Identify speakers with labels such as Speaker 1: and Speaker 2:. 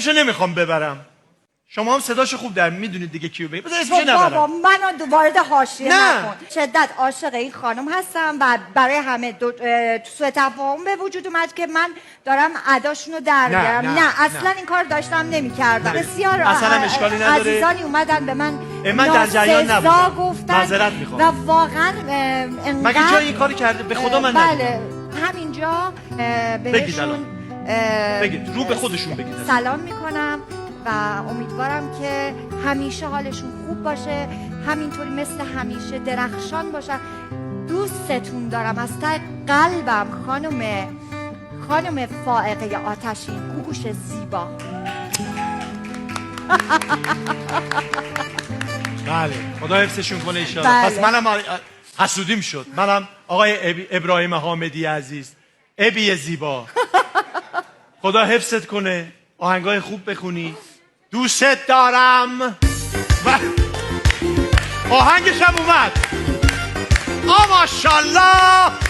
Speaker 1: اسمشو نمیخوام ببرم. شما هم صداشو خوب در میدونید دیگه کیو بگید. بذار اسمشو نبرم.
Speaker 2: بابا منو وارد حاشیه
Speaker 1: نه.
Speaker 2: نکن. شدت عاشق این خانم هستم و برای همه سوء تفاهم به وجود اومد که من دارم اداشونو در بیارم. نه اصلا این کار داشتم نمی‌کردم. بسیار
Speaker 1: اصلا اشکالی نداره.
Speaker 2: عزیزانی اومدن به من
Speaker 1: در جریان نبودم.
Speaker 2: گفتن.
Speaker 1: معذرت میخوام.
Speaker 2: و واقعا
Speaker 1: مگه جای این کاری کرده؟ به خدا من ندیدم.
Speaker 2: بله همینجا
Speaker 1: بهشون بگید رو به خودشون بگید.
Speaker 2: سلام میکنم و امیدوارم که همیشه حالشون خوب باشه، همینطوری مثل همیشه درخشان باشن. دوستتون دارم از ته قلبم. خانم فائقه آتشین، گوگوش زیبا.
Speaker 1: بله خدا حفظشون کنه ایشالا. پس منم حسودیم شد. منم آقای ابراهیم حامدی عزیز، ابی زیبا، خدا حفظت کنه، آهنگای خوب بخونی، دوست دارم. آهنگش هم اومد. ماشاءالله.